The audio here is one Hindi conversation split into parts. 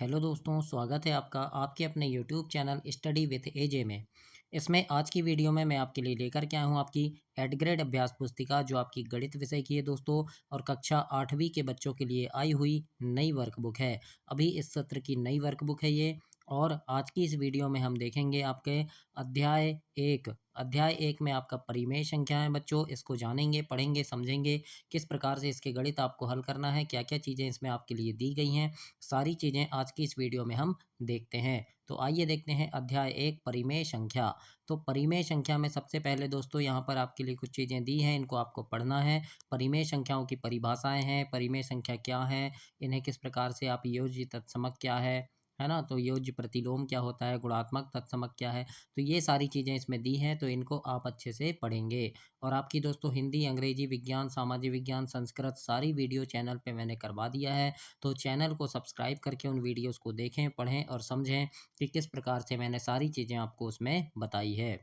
हेलो दोस्तों, स्वागत है आपका आपके अपने यूट्यूब चैनल स्टडी विथ एजे में। इसमें आज की वीडियो में मैं आपके लिए लेकर के आया हूँ आपकी एड ग्रेड अभ्यास पुस्तिका जो आपकी गणित विषय की है दोस्तों। और कक्षा 8वीं के बच्चों के लिए आई हुई नई वर्कबुक है। अभी इस सत्र की नई वर्कबुक है ये। और आज की इस वीडियो में हम देखेंगे आपके अध्याय एक। अध्याय एक में आपका परिमेय संख्या है बच्चों। इसको जानेंगे, पढ़ेंगे, समझेंगे किस प्रकार से इसके गणित आपको हल करना है, क्या क्या चीज़ें इसमें आपके लिए दी गई हैं। सारी चीज़ें आज की इस वीडियो में हम देखते हैं। तो आइए देखते हैं अध्याय एक, परिमेय संख्या। तो परिमेय संख्या में सबसे पहले दोस्तों यहाँ पर आपके लिए कुछ चीज़ें दी हैं, इनको आपको पढ़ना है। परिमेय संख्याओं की परिभाषाएं हैं, परिमेय संख्या क्या है, इन्हें किस प्रकार से आप योज्य तत्समक क्या है ना। तो योज्य प्रतिलोम क्या होता है, गुणात्मक तत्समक क्या है। तो ये सारी चीज़ें इसमें दी हैं, तो इनको आप अच्छे से पढ़ेंगे। और आपकी दोस्तों हिंदी, अंग्रेजी, विज्ञान, सामाजिक विज्ञान, संस्कृत सारी वीडियो चैनल पे मैंने करवा दिया है। तो चैनल को सब्सक्राइब करके उन वीडियोस को देखें, पढ़ें और समझें कि किस प्रकार से मैंने सारी चीज़ें आपको उसमें बताई है।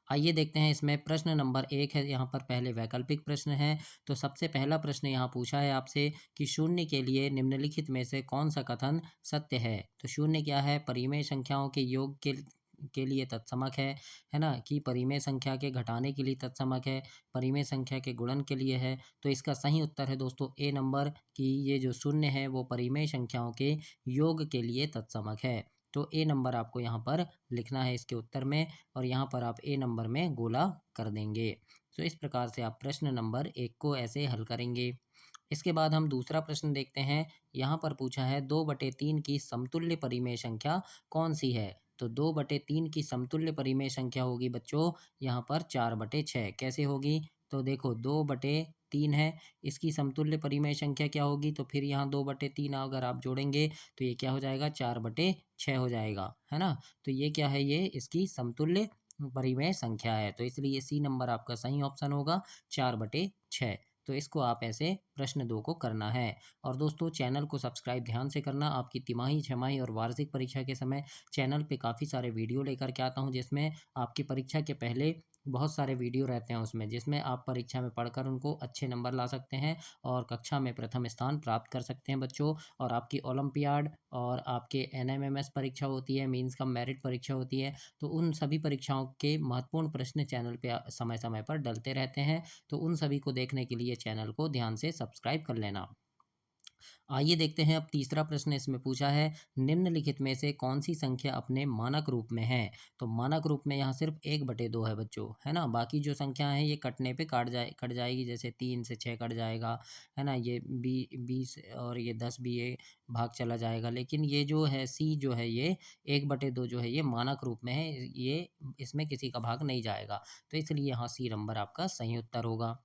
आइए देखते हैं इसमें प्रश्न नंबर 1 है, यहाँ पर पहले वैकल्पिक प्रश्न है। तो सबसे पहला प्रश्न यहाँ पूछा है आपसे कि शून्य के लिए निम्नलिखित में से कौन सा कथन सत्य है। तो शून्य क्या है, परिमेय संख्याओं के योग के लिए तत्समक है ना। कि परिमेय संख्या के घटाने के लिए तत्समक है, परिमेय संख्या के गुणन के लिए है। तो इसका सही उत्तर है दोस्तों ए नंबर, कि ये जो शून्य है वो परिमेय संख्याओं के योग के लिए तत्समक है। तो ए नंबर आपको यहाँ पर लिखना है इसके उत्तर में, और यहाँ पर आप ए नंबर में गोला कर देंगे। तो इस प्रकार से आप प्रश्न नंबर 1 को ऐसे हल करेंगे। इसके बाद हम दूसरा प्रश्न देखते हैं। यहाँ पर पूछा है 2/3 की समतुल्य परिमेय संख्या कौन सी है। तो 2/3 की समतुल्य परिमेय संख्या होगी बच्चों यहाँ पर 4/6। कैसे होगी, तो देखो 2/3 है, इसकी समतुल्य परिमेय संख्या क्या होगी, तो फिर यहाँ 2/3 अगर आप जोड़ेंगे तो ये क्या हो जाएगा, 4/6 हो जाएगा, है ना। तो ये क्या है, ये इसकी समतुल्य परिमेय संख्या है। तो इसलिए सी नंबर आपका सही ऑप्शन होगा, 4/6। तो इसको आप ऐसे प्रश्न 2 को करना है। और दोस्तों चैनल को सब्सक्राइब ध्यान से करना। आपकी तिमाही, छमाही और वार्षिक परीक्षा के समय चैनल पे काफ़ी सारे वीडियो लेकर के आता हूँ, जिसमें आपकी परीक्षा के पहले बहुत सारे वीडियो रहते हैं उसमें, जिसमें आप परीक्षा में पढ़कर उनको अच्छे नंबर ला सकते हैं और कक्षा में प्रथम स्थान प्राप्त कर सकते हैं बच्चों। और आपकी ओलंपियाड और आपके एनएमएमएस परीक्षा होती है, मीन्स कम मेरिट परीक्षा होती है। तो उन सभी परीक्षाओं के महत्वपूर्ण प्रश्न चैनल पे समय समय पर डलते रहते हैं। तो उन सभी को देखने के लिए चैनल को ध्यान से सब्सक्राइब कर लेना। आइए देखते हैं अब तीसरा प्रश्न इसमें पूछा है, निम्नलिखित में से कौन सी संख्या अपने मानक रूप में है। तो मानक रूप में यहाँ सिर्फ 1/2 है बच्चों, है ना। बाकी जो संख्या है ये कटने पे कट जाएगी, जैसे 3 से 6 कट जाएगा, है ना। ये 20 और ये 10 भी ये भाग चला जाएगा। लेकिन ये जो है सी जो है, ये 1/2 जो है ये मानक रूप में है, ये इसमें किसी का भाग नहीं जाएगा। तो इसलिए यहाँ सी नंबर आपका सही उत्तर होगा।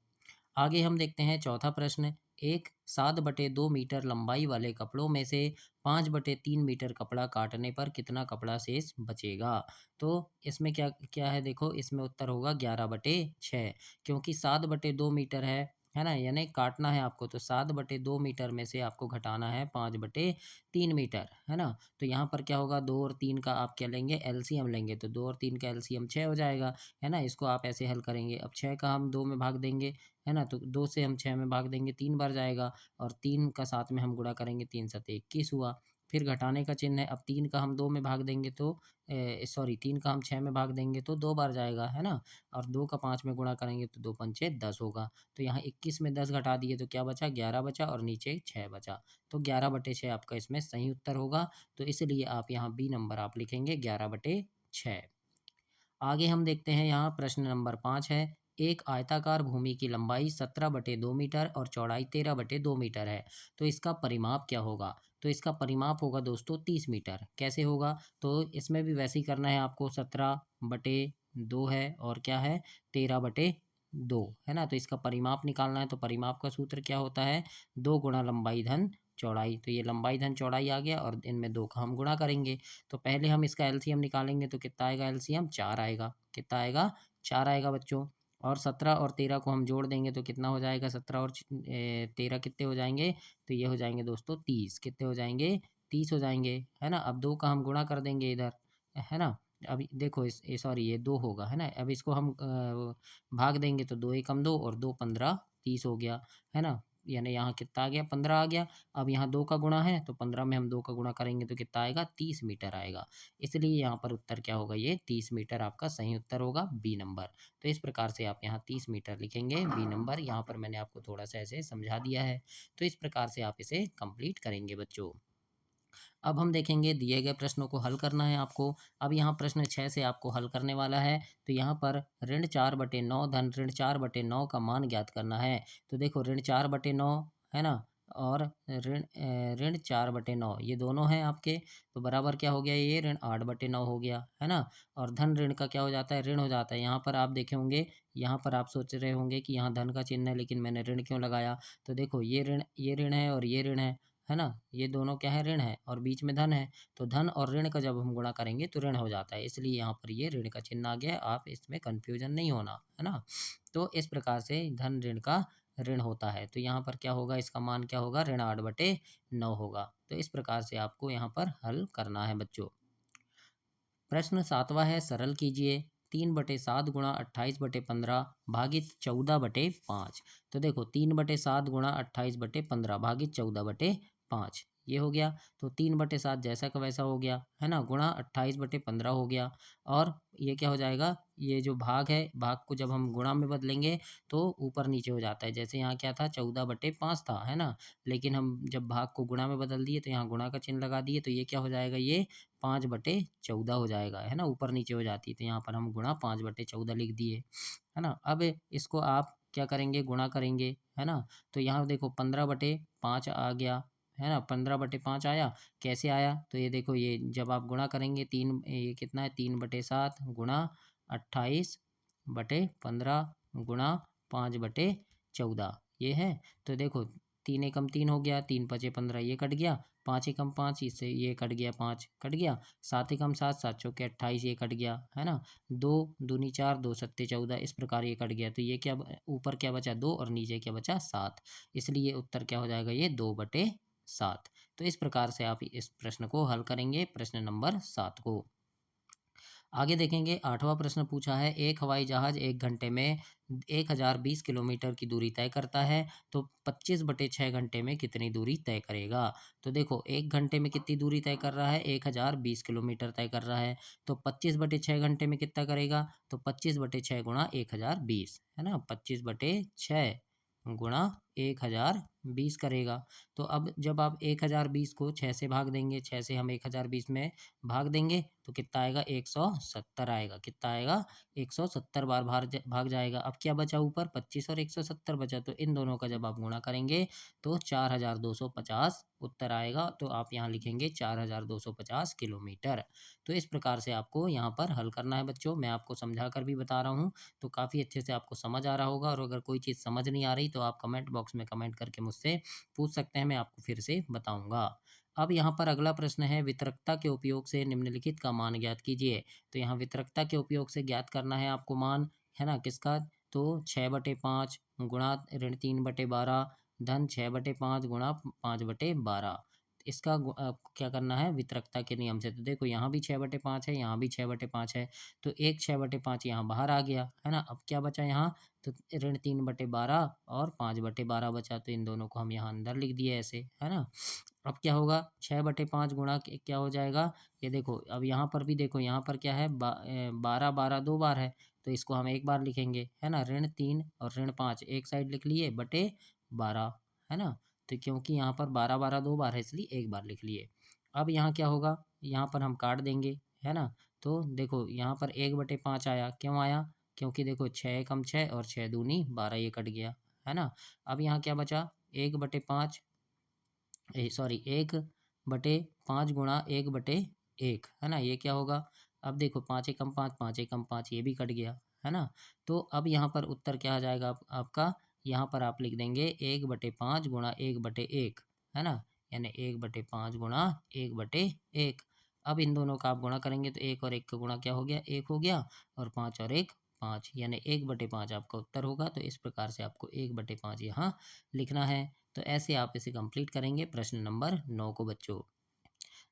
आगे हम देखते हैं चौथा प्रश्न। एक 7/2 मीटर लंबाई वाले कपड़ों में से 5/3 मीटर कपड़ा काटने पर कितना कपड़ा शेष बचेगा। तो इसमें क्या क्या है, देखो इसमें उत्तर होगा 11/6, क्योंकि 7/2 मीटर है ना, यानी काटना है आपको। तो 7/2 मीटर में से आपको घटाना है 5/3 मीटर, है ना। तो यहाँ पर क्या होगा, 2 और 3 का आप क्या लेंगे, एलसीएम लेंगे। तो 2 और 3 का एलसीएम 6 हो जाएगा, है ना। इसको आप ऐसे हल करेंगे। अब 6 का हम 2 में भाग देंगे, है ना। तो 2 से हम 6 में भाग देंगे, 3 बार जाएगा। और 3 का 7 में हम गुणा करेंगे, 3 7 21 हुआ। फिर घटाने का चिन्ह है। अब 3 का हम 2 में भाग देंगे तो सॉरी 3 का हम 6 में भाग देंगे तो 2 बार जाएगा, है ना। और 2 का 5 में गुणा करेंगे तो 2 पंचे 10 होगा। तो यहाँ 21 में 10 घटा दिए तो क्या बचा, 11 बचा, और नीचे 6 बचा। तो 11/6 आपका इसमें सही उत्तर होगा। तो इसलिए आप यहाँ बी नंबर आप लिखेंगे 11/6। आगे हम देखते हैं, यहाँ प्रश्न नंबर 5 है। एक आयताकार भूमि की लंबाई 17/2 मीटर और चौड़ाई 13/2 मीटर है। तो इसका परिमाप क्या होगा। तो इसका परिमाप होगा दोस्तों 30 मीटर। कैसे होगा, तो इसमें भी वैसे ही करना है आपको। 17/2 है और क्या है, 13/2, है ना। तो इसका परिमाप निकालना है। तो परिमाप का सूत्र क्या होता है, 2 गुणा लंबाई धन चौड़ाई। तो ये लंबाई धन चौड़ाई आ गया और इनमें 2 का हम गुणा करेंगे। तो पहले हम इसका एलसीएम निकालेंगे तो कितना आएगा, एलसीएम 4 आएगा। कितना आएगा, 4 आएगा बच्चों। और 17 और 13 को हम जोड़ देंगे तो कितना हो जाएगा, 17 और 13 कितने हो जाएंगे, तो ये हो जाएंगे दोस्तों 30। कितने हो जाएंगे, 30 हो जाएंगे, है ना। अब 2 का हम गुणा कर देंगे इधर, है ना। अभी देखो सॉरी ये 2 होगा, है ना। अब इसको हम भाग देंगे तो 2 एकम 2 और 2 15 30 हो गया, है ना। यानी यहाँ कितना आ गया 15 आ गया। अब यहाँ 2 का गुणा है तो 15 में हम 2 का गुणा करेंगे तो कितना आएगा 30 मीटर आएगा। इसलिए यहाँ पर उत्तर क्या होगा, ये 30 मीटर आपका सही उत्तर होगा, बी नंबर। तो इस प्रकार से आप यहाँ 30 मीटर लिखेंगे, बी नंबर। यहाँ पर मैंने आपको थोड़ा सा ऐसे समझा दिया है। तो इस प्रकार से आप इसे कंप्लीट करेंगे बच्चों। अब हम देखेंगे दिए गए प्रश्नों को हल करना है आपको। अब यहाँ प्रश्न 6 से आपको हल करने वाला है। तो यहाँ पर ऋण 4/9 धन ऋण 4/9 का मान ज्ञात करना है। तो देखो ऋण 4/9 है ना, और ऋण 4/9 ये दोनों हैं आपके। तो बराबर क्या हो गया, ये ऋण 8/9 हो गया है ना। और धन ऋण का क्या हो जाता है, ऋण हो जाता है। यहाँ पर आप देखे होंगे, यहाँ पर आप सोच रहे होंगे कि यहाँ धन का चिन्ह है लेकिन मैंने ऋण क्यों लगाया। तो देखो ये ऋण है और ये ऋण है ना, ये दोनों क्या है, ऋण है, और बीच में धन है। तो धन और ऋण का जब हम गुणा करेंगे तो ऋण हो जाता है, इसलिए यहाँ पर ये ऋण का चिन्ह आ गया है। आप इसमें कंफ्यूजन नहीं होना है ना। तो इस प्रकार से धन ऋण का ऋण होता है। तो यहाँ पर क्या होगा, इसका मान क्या होगा, ऋण 8/9 होगा। तो इस प्रकार से आपको यहाँ पर हल करना है बच्चों। प्रश्न 7वां है, सरल कीजिए। 3/7 गुणा 28/15 भागित 14/5। तो देखो 3/7 गुणा 28/15 भागित 14/5 ये हो गया। तो 3/7 जैसा का वैसा हो गया है ना, गुणा 28/15 हो गया। और ये क्या हो जाएगा, ये जो भाग है, भाग को जब हम गुणा में बदलेंगे तो ऊपर नीचे हो जाता है। जैसे यहाँ क्या था, 14/5 था है ना, लेकिन हम जब भाग को गुणा में बदल दिए तो यहाँ गुणा का चिन्ह लगा दिए, तो ये क्या हो जाएगा, ये 5/14 हो जाएगा है ना, ऊपर नीचे हो जाती है। तो यहाँ पर हम गुणा 5/14 लिख दिए है ना। अब इसको आप क्या करेंगे, गुणा करेंगे है ना। तो यहाँ देखो 15/5 आ गया है ना, 15/5 आया। कैसे आया, तो ये देखो, ये जब आप गुणा करेंगे, ये कितना है, 3/7 गुणा 28/15 गुणा 5/14 ये है। तो देखो 3 एकम 3 हो गया, 3×5 = 15 ये कट गया, 5 एकम 5 इससे ये कट गया, 5 कट गया, 7 एकम 7 7 चौके 28 ये कट गया है ना, 2 दूनी 4 2 सत्ते 14 इस प्रकार ये कट गया। तो ये क्या, ऊपर क्या बचा 2 और नीचे क्या बचा 7, इसलिए उत्तर क्या हो जाएगा, ये 2/7। तो इस प्रकार से आप इस प्रश्न को हल करेंगे, प्रश्न नंबर 7 को। आगे देखेंगे 8वां प्रश्न पूछा है, एक हवाई जहाज 1 घंटे में 1020 किलोमीटर की दूरी तय करता है, तो 25/6 घंटे में कितनी दूरी तय करेगा। तो देखो 1 घंटे में कितनी दूरी तय कर रहा है, 1020 किलोमीटर तय कर रहा है। तो 25/6 घंटे में कितना करेगा, तो 25/6 गुणा 1020 है ना, 25/6 गुणा 1020 करेगा। तो अब जब आप 1020 को 6 से भाग देंगे, 6 से हम 1020 में भाग देंगे तो कितना आएगा, 170 आएगा। कितना आएगा, 170 बार भाग जाएगा। अब क्या बचा ऊपर, 25 और 170 बचा। तो इन दोनों का जब आप गुणा करेंगे तो 4250 उत्तर आएगा। तो आप यहाँ लिखेंगे 4250 किलोमीटर। तो इस प्रकार से आपको यहाँ पर हल करना है बच्चों। मैं आपको समझा कर भी बता रहा हूँ, तो काफ़ी अच्छे से आपको समझ आ रहा होगा। और अगर कोई चीज़ समझ नहीं आ रही तो आप कमेंट बॉक्स में कमेंट करके मुझसे पूछ सकते हैं, मैं आपको फिर से बताऊँगा। अब यहाँ पर अगला प्रश्न है, वितरकता के उपयोग से निम्नलिखित का मान ज्ञात कीजिए। तो यहाँ वितरकता के उपयोग से ज्ञात करना है आपको मान, है ना, किसका, तो 6/5 गुणा ऋण 3/12 धन 6/5 गुणा 5/12। इसका क्या करना है, वितरकता के नियम से। तो देखो यहाँ भी 6/5 है, यहाँ भी 6/5 है। तो एक 6/5 यहाँ बाहर आ गया है ना। अब क्या बचा यहाँ, तो ऋण 3/12 और 5/12 बचा। तो इन दोनों को हम यहाँ अंदर लिख दिए ऐसे है ना। अब क्या होगा, 6/5 गुणा क्या हो जाएगा, ये देखो अब यहाँ पर भी देखो, यहाँ पर क्या है, 12 12 2 बार है। तो इसको हम एक बार लिखेंगे है ना, ऋण 3 और ऋण 5 एक साइड लिख लिए, बटे 12 है ना। तो क्योंकि यहाँ पर 12 12 2 बार है इसलिए एक बार लिख लिए। अब यहाँ क्या होगा, यहाँ पर हम काट देंगे है ना। तो देखो यहाँ पर 1/5 आया, क्यों आया, क्योंकि देखो 6 एकम 6 और 6 दूनी 12 ये कट गया है ना। अब यहाँ क्या बचा, 1/5 सॉरी 1/5 गुणा 1/1 है ना, ये क्या होगा। अब देखो 5 एकम 5 5 एकम 5 ये भी कट गया है ना। तो अब यहाँ पर उत्तर क्या आ जाएगा आपका, यहाँ पर आप लिख देंगे 1/5 गुणा 1/1 है ना, यानी 1/5 गुणा 1/1। अब इन दोनों का आप गुणा करेंगे तो 1 और 1 का गुणा क्या हो गया, 1 हो गया, और 5 और 1 5, यानी 1/5 आपका उत्तर होगा। तो इस प्रकार से आपको 1/5 यहाँ लिखना है। तो ऐसे आप इसे कंप्लीट करेंगे, प्रश्न नंबर 9 को बच्चों।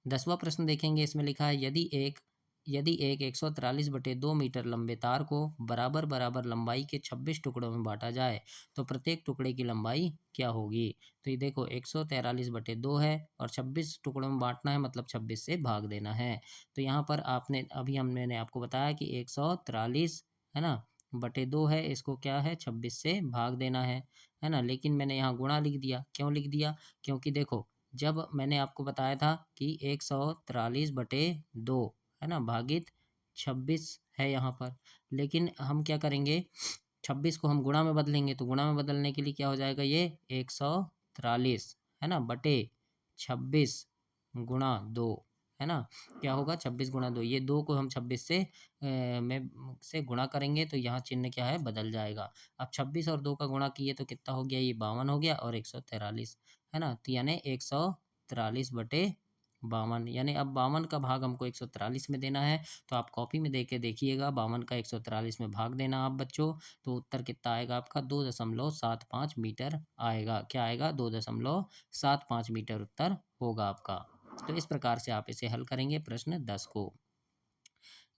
10वां प्रश्न देखेंगे, इसमें लिखा है, यदि एक यदि एक 143/2 मीटर लंबे तार को बराबर बराबर लंबाई के 26 टुकड़ों में बांटा जाए तो प्रत्येक टुकड़े की लंबाई क्या होगी। तो ये देखो 143/2 है और 26 टुकड़ों में बांटना है, मतलब 26 से भाग देना है। तो यहाँ पर आपने अभी हम मैंने आपको बताया कि 143 है ना बटे 2 है, इसको क्या है 26 से भाग देना है ना। लेकिन मैंने यहाँ गुणा लिख दिया, क्यों लिख दिया, क्योंकि देखो जब मैंने आपको बताया था कि 143/2 है ना भागित 26 है यहाँ पर, लेकिन हम क्या करेंगे 26 को हम गुणा में बदलेंगे, तो गुणा में बदलने के लिए क्या हो जाएगा, ये 143 है ना बटे 26 गुणा 2 है ना। क्या होगा 26 गुणा 2, ये 2 को हम 26 से में से गुणा करेंगे तो यहाँ चिन्ह क्या है बदल जाएगा। अब 26 और 2 का गुणा किए तो कितना हो गया, ये 52 हो गया और 143 है ना। तो यानी 143/52, यानी अब 52 का भाग हमको 143 में देना है। तो आप कॉपी में दे के देखिएगा, 52 का 143 में भाग देना आप बच्चों, तो उत्तर कितना आएगा आपका 2.75 मीटर आएगा। क्या आएगा 2.75 मीटर उत्तर होगा आपका। तो इस प्रकार से आप इसे हल करेंगे प्रश्न 10 को।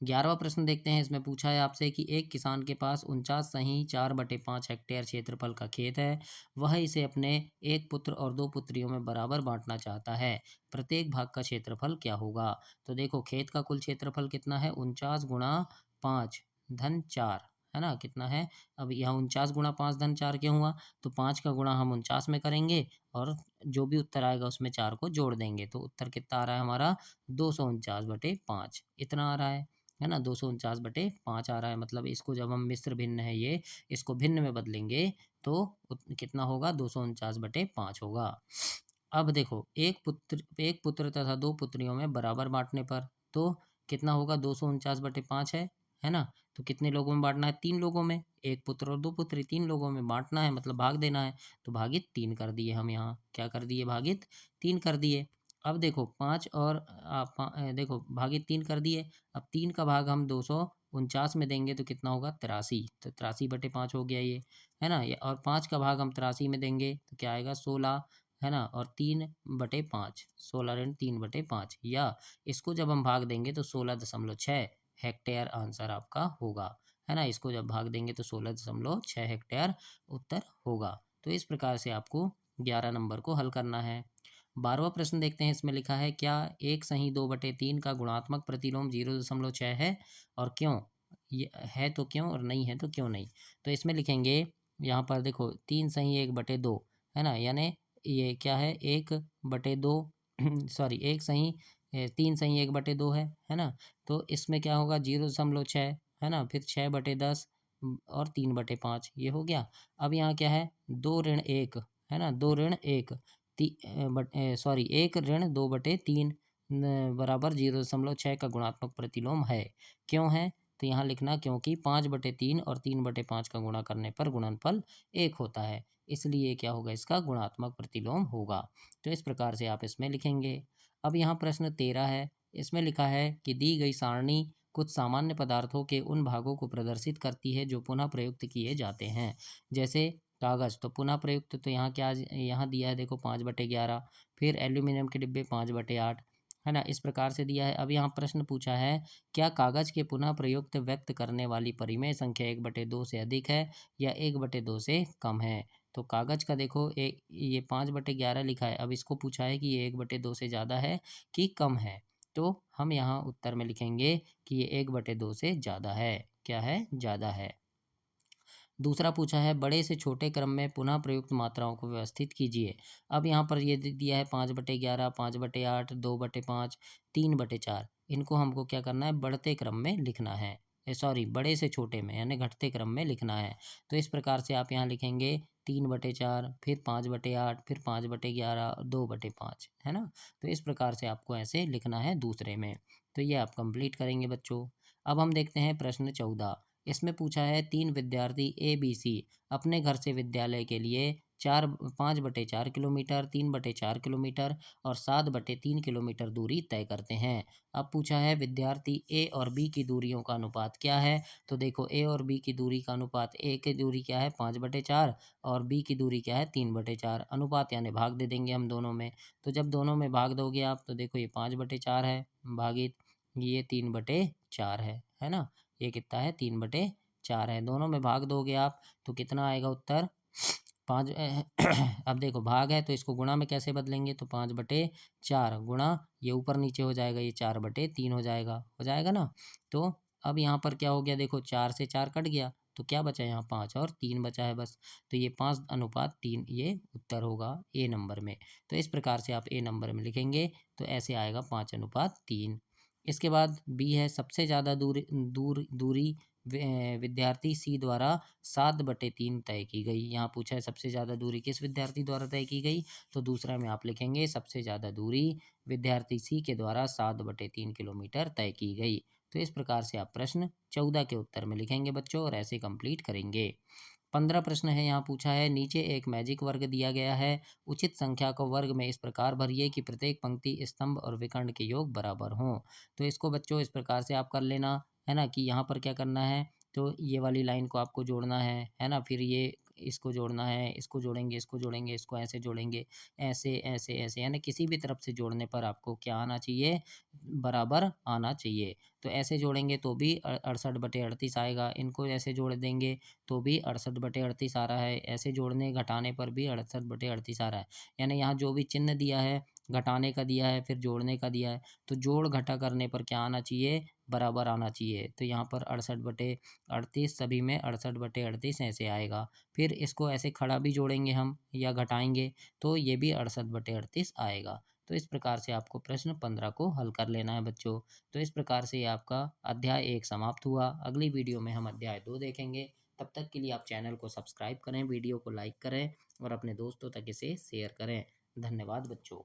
11वां प्रश्न देखते हैं। इसमें पूछा है आपसे कि एक किसान के पास 49.4/5 हेक्टेयर क्षेत्रफल का खेत है। वह इसे अपने एक पुत्र और दो पुत्रियों में बराबर बांटना चाहता है। प्रत्येक भाग का क्षेत्रफल क्या होगा। तो देखो खेत का कुल क्षेत्रफल कितना है, 49 गुणा 5 धन 4 है ना, कितना है। अब यहाँ 49 गुणा 5 धन 4 क्यों हुआ, तो 5 का गुणा हम 49 में करेंगे और जो भी उत्तर आएगा उसमें 4 को जोड़ देंगे, तो उत्तर कितना आ रहा है हमारा 249/5 इतना आ रहा है ना। 249/5 आ रहा है, मतलब इसको जब हम मिश्र भिन्न है ये, इसको भिन्न में बदलेंगे तो कितना होगा 249/5 होगा। अब देखो एक पुत्र तथा दो पुत्रियों में बराबर बांटने पर तो कितना होगा 249/5 है ना। तो कितने लोगों में बांटना है, 3 लोगों में, एक पुत्र और दो पुत्री 3 लोगों में बांटना है, मतलब भाग देना है। तो भागित 3 कर दिए हम, यहाँ क्या कर दिए भागित 3 कर दिए। अब देखो 5 और देखो भागित 3 कर दिए। अब 3 का भाग हम 249 में देंगे तो कितना होगा 83, तो 83/5 हो गया ये, है ना। ये और 5 का भाग हम 83 में देंगे तो क्या आएगा 16 है ना, और 3/5, 16 ऋण 3/5, या इसको जब हम भाग देंगे तो 16.6 हेक्टेयर आंसर आपका होगा, है ना। इसको जब भाग देंगे तो 16.6 हेक्टेयर उत्तर होगा। तो इस प्रकार से आपको 11 नंबर को हल करना है। 12वां प्रश्न देखते हैं। इसमें लिखा है क्या एक सही 2/3 का गुणात्मक प्रतिलोम 0.6 है और क्यों, ये है तो क्यों और नहीं है तो क्यों नहीं। तो इसमें लिखेंगे यहाँ पर देखो 3 सही 1/2 है ना, यानी ये क्या है 1/2 सॉरी 1 सही 3 सही 1/2 है ना। तो इसमें क्या होगा 0.6 है ना, फिर 6/10 और 3/5 ये हो गया। अब यहाँ क्या है 2 ऋण 1 है ना, 2 ऋण 1 सॉरी 1 ऋण 2/3 बराबर 0.6 का गुणात्मक प्रतिलोम है। क्यों है, तो यहाँ लिखना क्योंकि 5/3 और 3/5 का गुणा करने पर गुणनफल 1 होता है, इसलिए क्या होगा इसका गुणात्मक प्रतिलोम होगा। तो इस प्रकार से आप इसमें लिखेंगे। अब यहाँ प्रश्न 13 है। इसमें लिखा है कि दी गई सारणी कुछ सामान्य पदार्थों के उन भागों को प्रदर्शित करती है जो पुनः प्रयुक्त किए जाते हैं। जैसे कागज़ तो पुनः प्रयुक्त, तो यहाँ क्या यहाँ दिया है देखो 5/11, फिर एल्यूमिनियम के डिब्बे 5/8 है ना, इस प्रकार से दिया है। अब यहाँ प्रश्न पूछा है क्या कागज़ के पुनः प्रयुक्त व्यक्त करने वाली परिमेय संख्या 1/2 से अधिक है या 1/2 से कम है। तो कागज़ का देखो ये 5/11 लिखा है, अब इसको पूछा है कि ये 1/2 से ज़्यादा है कि कम है। तो हम यहाँ उत्तर में लिखेंगे कि ये 1/2 से ज़्यादा है। क्या है, ज़्यादा है। दूसरा पूछा है बड़े से छोटे क्रम में पुनः प्रयुक्त मात्राओं को व्यवस्थित कीजिए। अब यहाँ पर ये दिया है 5/11, 5/8, 2/5, 3/4, इनको हमको क्या करना है बढ़ते क्रम में लिखना है, सॉरी बड़े से छोटे में यानी घटते क्रम में लिखना है। तो इस प्रकार से आप यहाँ लिखेंगे 3/4, फिर 5/8, फिर 5/11, 2/5 है ना। तो इस प्रकार से आपको ऐसे लिखना है दूसरे में। तो ये आप कंप्लीट करेंगे बच्चों। अब हम देखते हैं प्रश्न 14। इसमें पूछा है 3 विद्यार्थी ABC अपने घर से विद्यालय के लिए 5/4 किलोमीटर, 3/4 किलोमीटर और 7/3 किलोमीटर दूरी तय करते हैं। अब पूछा है विद्यार्थी A और B की दूरियों का अनुपात क्या है। तो देखो A और B की दूरी का अनुपात, A की दूरी क्या है 5/4 और B की दूरी क्या है 3/4, अनुपात यानी भाग दे देंगे हम दोनों में। तो जब दोनों में भाग दोगे आप तो देखो ये 5/4 है भागित ये 3/4 है ना? ये कितना है? 3/4 है। दोनों में भाग दोगे आप तो कितना आएगा उत्तर? 5। अब देखो भाग है तो इसको गुणा में कैसे बदलेंगे? तो 5/4 गुणा ये ऊपर नीचे हो जाएगा, ये 4/3 हो जाएगा ना? तो अब यहाँ पर क्या हो गया? देखो 4 से 4 कट गया तो क्या बचा यहाँ? 5 और 3 बचा है बस। तो ये 5:3 ये उत्तर होगा ए नंबर में। तो इस प्रकार से आप ए नंबर में लिखेंगे तो ऐसे आएगा 5:3। इसके बाद बी है, सबसे ज़्यादा दूरी विद्यार्थी सी द्वारा 7/3 तय की गई। यहाँ पूछा है सबसे ज़्यादा दूरी किस विद्यार्थी द्वारा तय की गई? तो दूसरा में आप लिखेंगे सबसे ज़्यादा दूरी विद्यार्थी सी के द्वारा 7/3 किलोमीटर तय की गई। तो इस प्रकार से आप प्रश्न 14 के उत्तर में लिखेंगे बच्चों और ऐसे कंप्लीट करेंगे। 15 प्रश्न है, यहाँ पूछा है नीचे एक मैजिक वर्ग दिया गया है, उचित संख्या को वर्ग में इस प्रकार भरिए कि प्रत्येक पंक्ति, स्तंभ और विकर्ण के योग बराबर हों। तो इसको बच्चों इस प्रकार से आप कर लेना, है ना? कि यहाँ पर क्या करना है? तो ये वाली लाइन को आपको जोड़ना है ना? फिर ये इसको जोड़ना है, इसको जोड़ेंगे, इसको जोड़ेंगे, इसको ऐसे जोड़ेंगे, ऐसे, ऐसे, ऐसे, यानी किसी भी तरफ से जोड़ने पर आपको क्या आना चाहिए? बराबर आना चाहिए। तो ऐसे जोड़ेंगे तो भी 68/38 आएगा, इनको ऐसे जोड़ देंगे तो भी 68/38 आ रहा है, ऐसे जोड़ने घटाने पर भी 68/38 आ रहा है। यानी यहाँ जो भी चिन्ह दिया है, घटाने का दिया है, फिर जोड़ने का दिया है, तो जोड़ घटा करने पर क्या आना चाहिए? बराबर आना चाहिए। तो यहाँ पर 68/38 सभी में 68/38 ऐसे आएगा। फिर इसको ऐसे खड़ा भी जोड़ेंगे हम या घटाएंगे तो ये भी 68/38 आएगा। तो इस प्रकार से आपको प्रश्न 15 को हल कर लेना है बच्चों। तो इस प्रकार से ये आपका अध्याय 1 समाप्त हुआ। अगली वीडियो में हम अध्याय 2 देखेंगे। तब तक के लिए आप चैनल को सब्सक्राइब करें, वीडियो को लाइक करें और अपने दोस्तों तक इसे शेयर करें। धन्यवाद बच्चों।